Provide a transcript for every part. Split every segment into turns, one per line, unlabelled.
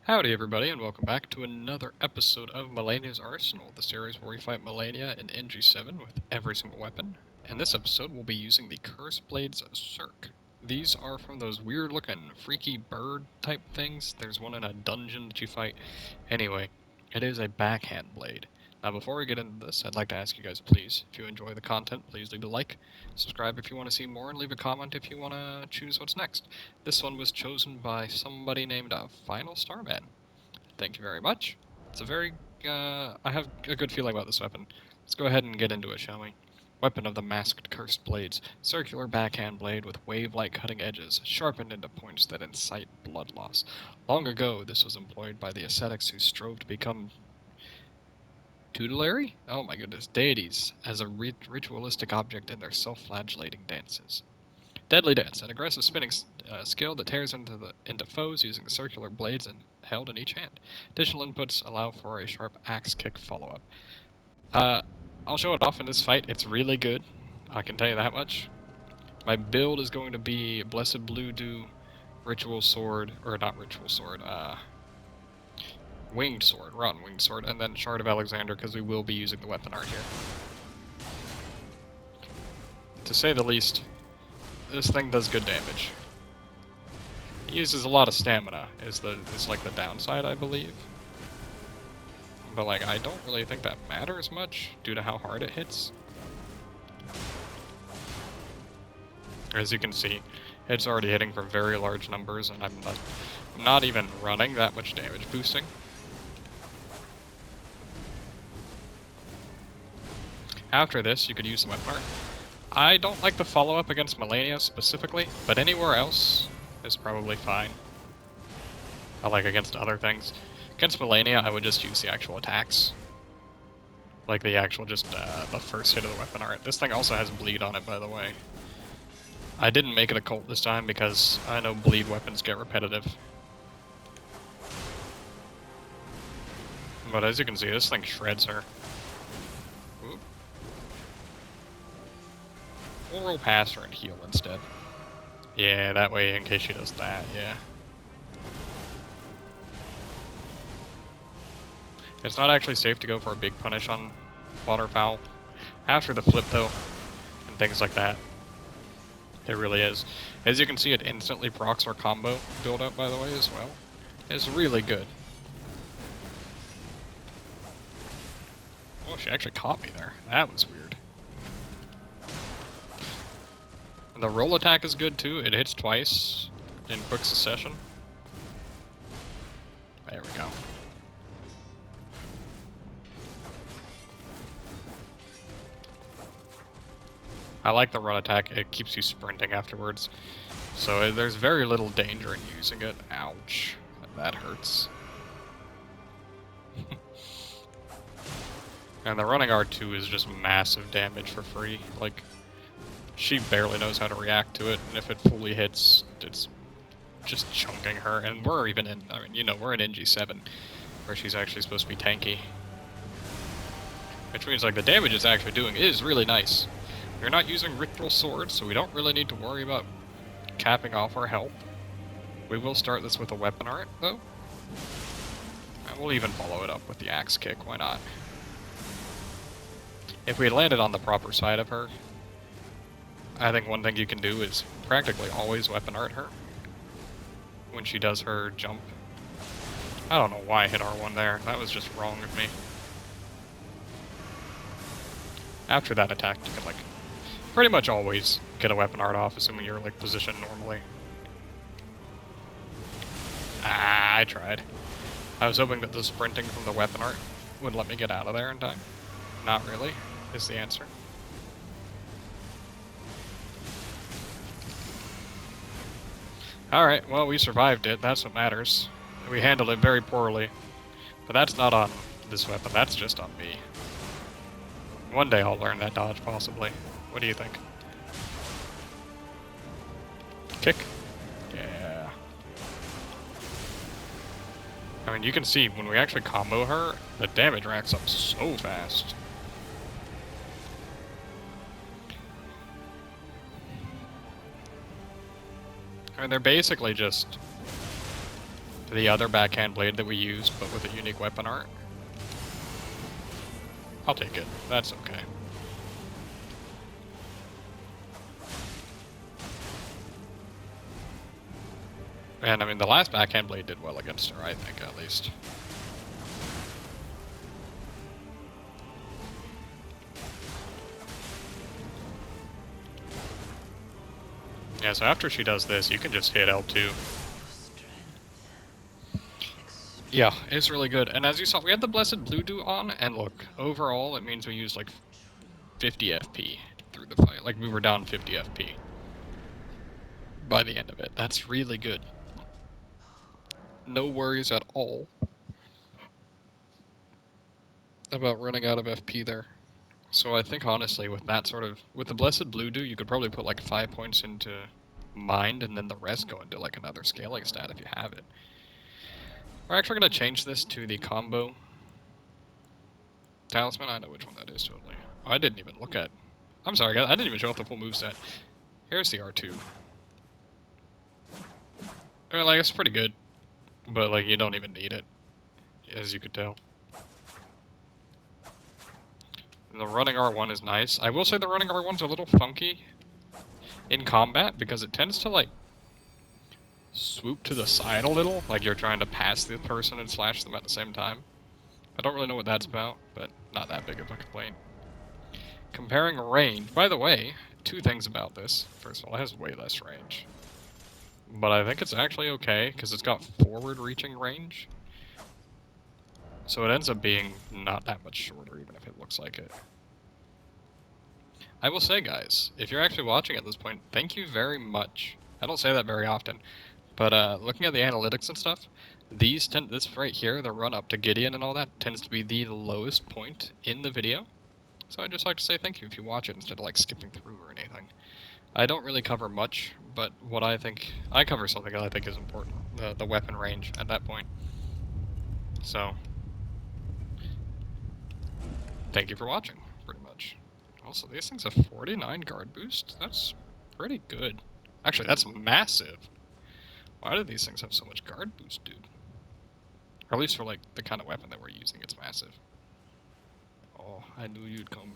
Howdy everybody, and welcome back to another episode of Malenia's Arsenal, the series where we fight Malenia in NG7 with every single weapon. In this episode, we'll be using the Curseblades Cirque. These are from those weird-looking, freaky bird-type things. There's one in a dungeon that you fight. Anyway, it is a backhand blade. Now, before we get into this, I'd like to ask you guys, please, if you enjoy the content, please leave a like, subscribe if you want to see more, and leave a comment if you want to choose what's next. This one was chosen by somebody named Final Starman. Thank you very much. It's a very, I have a good feeling about this weapon. Let's go ahead and get into it, shall we? Weapon of the Masked Cursed Blades. Circular backhand blade with wave-like cutting edges, sharpened into points that incite blood loss. Long ago, this was employed by the ascetics who strove to become tutelary? Oh my goodness, deities, as a ritualistic object in their self-flagellating dances. Deadly Dance, an aggressive spinning skill that tears into foes using circular blades held in each hand. Additional inputs allow for a sharp axe kick follow-up. I'll show it off in this fight. It's really good. I can tell you that much. My build is going to be Blessed Blue Dew, Ritual Sword, or not Ritual Sword, Winged Sword, Rotten Winged Sword, and then Shard of Alexander, because we will be using the weapon art here. To say the least, this thing does good damage. It uses a lot of stamina, is like the downside, I believe. But like, I don't really think that matters much due to how hard it hits. As you can see, it's already hitting for very large numbers, and I'm not even running that much damage boosting. After this, you could use the weapon art. I don't like the follow-up against Melania specifically, but anywhere else is probably fine. I like against other things. Against Malenia, I would just use the actual attacks. Like the actual, just the first hit of the weapon art. This thing also has bleed on it, by the way. I didn't make it a cult this time because I know bleed weapons get repetitive. But as you can see, this thing shreds her. Ooh. We'll roll past her and heal instead. Yeah, that way in case she does that, yeah. It's not actually safe to go for a big punish on waterfowl. After the flip, though, and things like that, it really is. As you can see, it instantly procs our combo build-up, by the way, as well. It's really good. Oh, she actually caught me there. That was weird. The roll attack is good, too. It hits twice in quick succession. There we go. I like the run attack, it keeps you sprinting afterwards. So there's very little danger in using it. Ouch. That hurts. And the running R2 is just massive damage for free. Like, she barely knows how to react to it, and if it fully hits, it's just chunking her. And we're even in, I mean, you know, we're in NG7, where she's actually supposed to be tanky. Which means, like, the damage it's actually doing is really nice. We're not using Ritual Sword, so we don't really need to worry about capping off our health. We will start this with a weapon art, though. And we'll even follow it up with the axe kick, why not? If we landed on the proper side of her, I think one thing you can do is practically always weapon art her when she does her jump. I don't know why I hit R1 there, that was just wrong of me. After that attack, you can, like, pretty much always get a weapon art off, assuming you're, like, positioned normally. Ah, I tried. I was hoping that the sprinting from the weapon art would let me get out of there in time. Not really, is the answer. Alright, well, we survived it, that's what matters. We handled it very poorly. But that's not on this weapon, that's just on me. One day I'll learn that dodge, possibly. What do you think? Kick? Yeah. I mean, you can see, when we actually combo her, the damage racks up so fast. I mean, they're basically just the other backhand blade that we used, but with a unique weapon art. I'll take it. That's okay. And I mean, the last backhand blade did well against her, I think, at least. Yeah, so after she does this, you can just hit L2. Yeah, it's really good. And as you saw, we had the Blessed Blue Dew on, and look, overall, it means we used like 50 FP through the fight. Like, we were down 50 FP by the end of it. That's really good. No worries at all about running out of FP there. So I think, honestly, with that sort of... With the Blessed Blue Dew, you could probably put like 5 points into Mind, and then the rest go into like another scaling stat if you have it. We're actually going to change this to the combo talisman. I know which one that is, totally. Oh, I didn't even look at... I'm sorry, guys. I didn't even show off the full moveset. Here's the R2. I mean, like, it's pretty good. But, like, you don't even need it, as you could tell. And the running R1 is nice. I will say the running R1's a little funky in combat, because it tends to, like, swoop to the side a little, like you're trying to pass the person and slash them at the same time. I don't really know what that's about, but not that big of a complaint. Comparing range, by the way, 2 things about this. First of all, it has way less range. But I think it's actually okay, because it's got forward-reaching range. So it ends up being not that much shorter, even if it looks like it. I will say, guys, if you're actually watching at this point, thank you very much. I don't say that very often. But looking at the analytics and stuff, this right here, the run up to Gideon and all that, tends to be the lowest point in the video. So I'd just like to say thank you if you watch it instead of like skipping through or anything. I don't really cover much, but what I cover something that I think is important, the weapon range at that point. So, thank you for watching, pretty much. Also, these things have 49 guard boost. That's pretty good. Actually, that's massive. Why do these things have so much guard boost, dude? Or at least for, like, the kind of weapon that we're using, it's massive. Oh, I knew you'd come.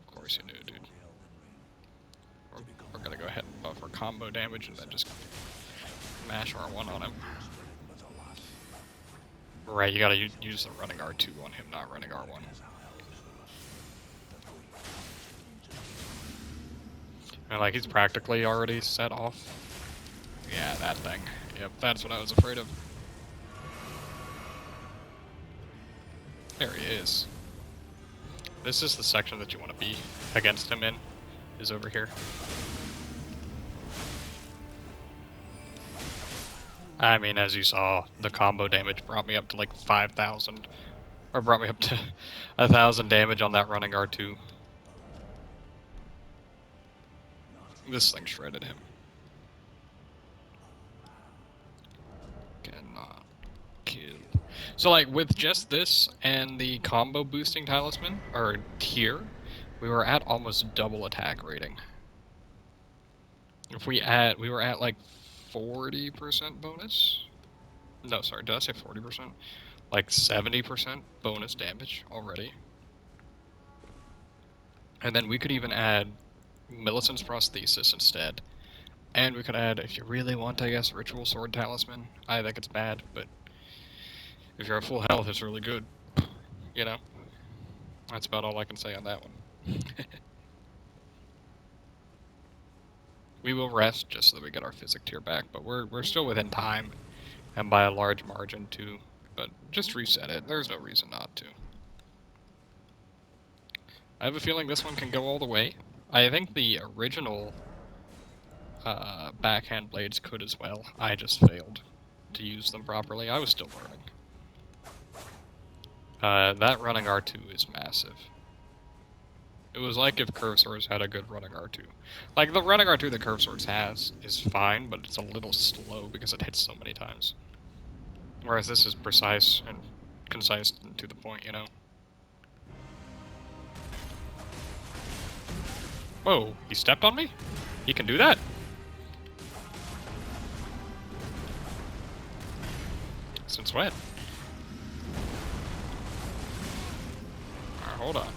Of course you knew, dude. We're gonna go ahead and buff our combo damage and then just mash R1 on him. Right, you gotta use the running R2 on him, not running R1. And, like, he's practically already set off. Yeah, that thing. Yep, that's what I was afraid of. There he is. This is the section that you want to be against him in, is over here. I mean, as you saw, the combo damage brought me up to like 5,000. Or brought me up to 1,000 damage on that running R2. This thing shredded him. Cannot kill. So, like, with just this and the combo boosting talisman, or tier, we were at almost double attack rating. If we were at like 40% bonus? No, sorry, did I say 40%? Like 70% bonus damage already. And then we could even add Millicent's Prosthesis instead. And we could add, if you really want, I guess, Ritual Sword Talisman. I think it's bad, but if you're at full health, it's really good. You know? That's about all I can say on that one. We will rest just so that we get our physic tier back, but we're still within time, and by a large margin too. But just reset it. There's no reason not to. I have a feeling this one can go all the way. I think the original backhand blades could as well. I just failed to use them properly. I was still learning. That running R2 is massive. It was like if Curve Swords had a good running R2. Like, the running R2 that Curve Swords has is fine, but it's a little slow because it hits so many times. Whereas this is precise and concise and to the point, you know? Whoa, he stepped on me? He can do that? Since when? Alright, hold on.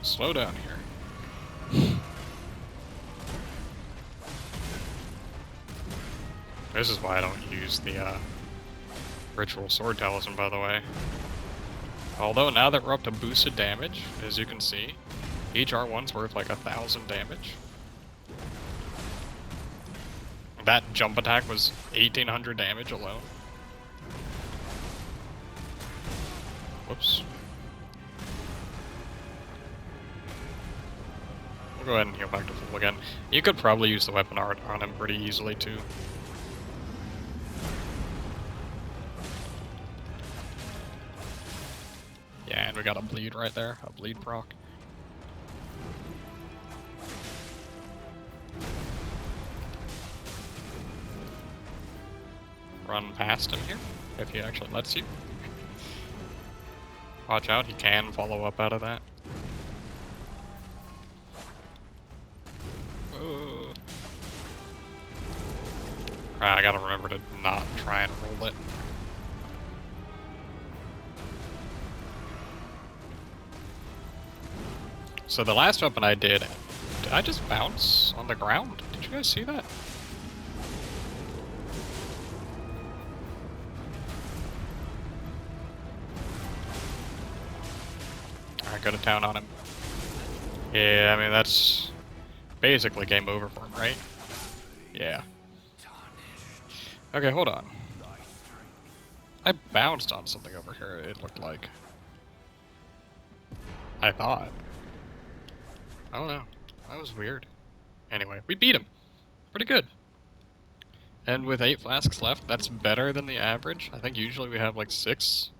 Slow down here. This is why I don't use the ritual sword talisman, by the way. Although now that we're up to boosted damage, as you can see, each R1's worth like 1,000 damage. That jump attack was 1,800 damage alone. Whoops. We'll go ahead and heal back to full again. You could probably use the weapon art on him pretty easily too. Yeah, and we got a bleed right there, a bleed proc. Run past him here, if he actually lets you. Watch out, he can follow up out of that. I gotta remember to not try and roll it. So the last weapon I did I just bounce on the ground? Did you guys see that? Alright, go to town on him. Yeah, I mean, that's basically game over for him, right? Yeah. Okay, hold on. I bounced on something over here, it looked like. I thought. I don't know. That was weird. Anyway, we beat him. Pretty good. And with 8 flasks left, that's better than the average. I think usually we have like 6.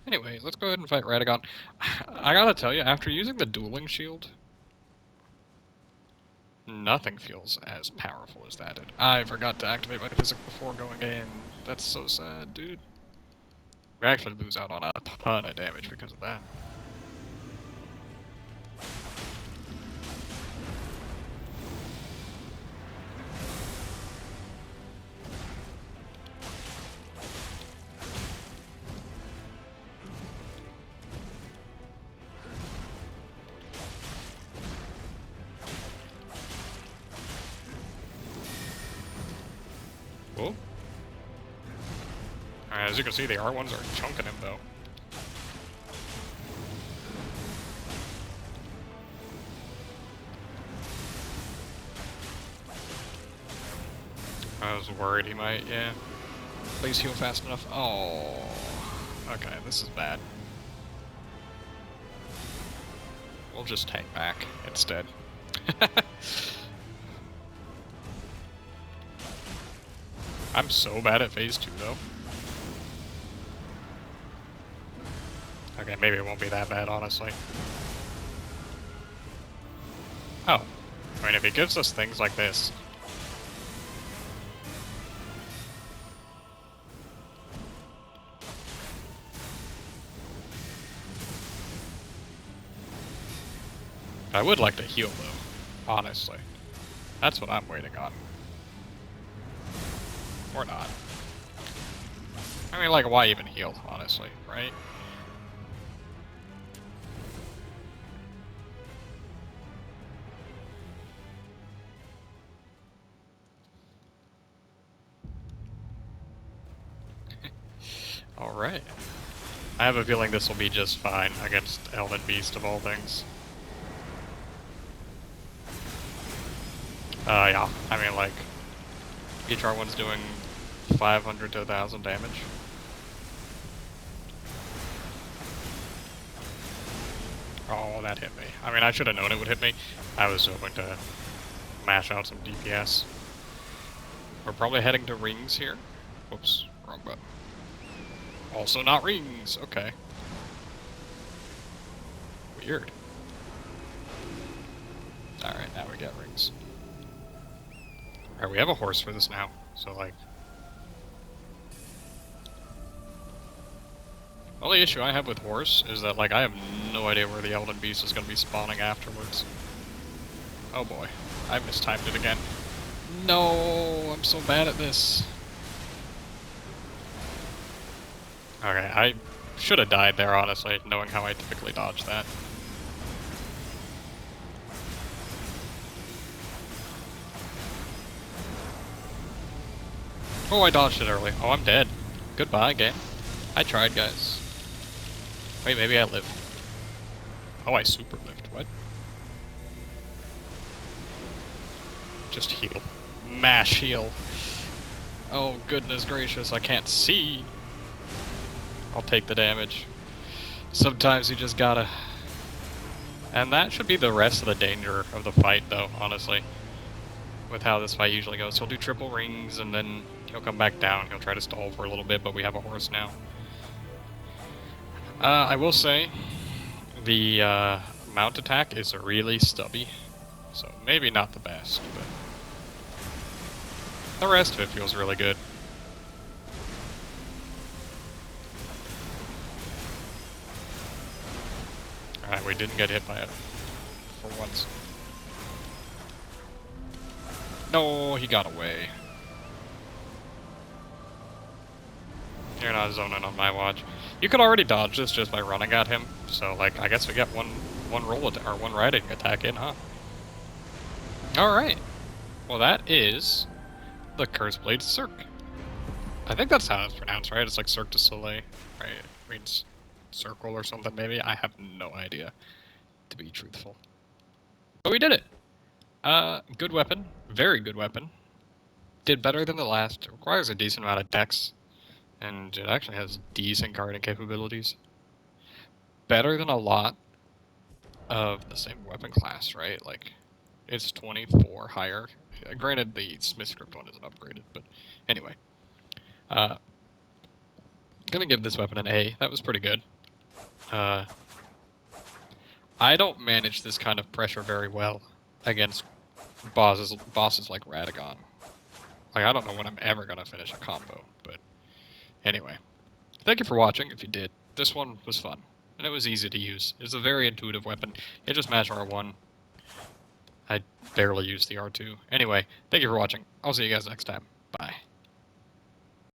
Anyway, let's go ahead and fight Radagon. I gotta tell you, after using the dueling shield, nothing feels as powerful as that. I forgot to activate my physic before going in. That's so sad, dude. We actually lose out on a ton of damage because of that. Cool. As you can see, the R1s are chunking him, though. I was worried he might, yeah. Please heal fast enough. Oh. Okay, this is bad. We'll just hang back instead. I'm so bad at phase 2, though. Okay, maybe it won't be that bad, honestly. Oh. I mean, if he gives us things like this... I would like to heal, though. Honestly. That's what I'm waiting on. Or not. I mean, like, why even heal, honestly, right? Alright. I have a feeling this will be just fine against Elden Beast of all things. Yeah. I mean, like, each R1's doing 500 to 1,000 damage. Oh, that hit me. I mean, I should have known it would hit me. I was hoping to mash out some DPS. We're probably heading to rings here. Whoops, wrong button. Also not rings, okay. Weird. Alright, now we get rings. Alright, we have a horse for this now, so like... Only issue I have with horse is that, like, I have no idea where the Elden Beast is going to be spawning afterwards. Oh boy, I mistimed it again. No, I'm so bad at this. Okay, I should have died there, honestly, knowing how I typically dodge that. Oh, I dodged it early. Oh, I'm dead. Goodbye, game. I tried, guys. Wait, maybe I lived. Oh, I super lived. What? Just heal. Mash heal. Oh, goodness gracious, I can't see. I'll take the damage. Sometimes you just gotta... And that should be the rest of the danger of the fight, though, honestly. With how this fight usually goes. He'll do triple rings, and then he'll come back down. He'll try to stall for a little bit, but we have a horse now. I will say, the mount attack is really stubby. So maybe not the best, but... The rest of it feels really good. Alright, we didn't get hit by it. For once. No, he got away. You're not zoning on my watch. You could already dodge this just by running at him. So, like, I guess we get one roll or one riding attack in, huh? Alright. Well, that is the Curseblade Cirque. I think that's how it's pronounced, right? It's like Cirque du Soleil, right? It means circle or something, maybe? I have no idea, to be truthful. But we did it! Good weapon. Very good weapon. Did better than the last. It requires a decent amount of dex. And it actually has decent guarding capabilities. Better than a lot of the same weapon class, right? Like, it's 24 higher. Granted, the Smith script one isn't upgraded, but anyway. Gonna give this weapon an A. That was pretty good. I don't manage this kind of pressure very well against bosses like Radagon. Like, I don't know when I'm ever gonna finish a combo, but anyway. Thank you for watching, if you did. This one was fun, and it was easy to use. It's a very intuitive weapon. It just matched R1. I barely used the R2. Anyway, thank you for watching. I'll see you guys next time. Bye.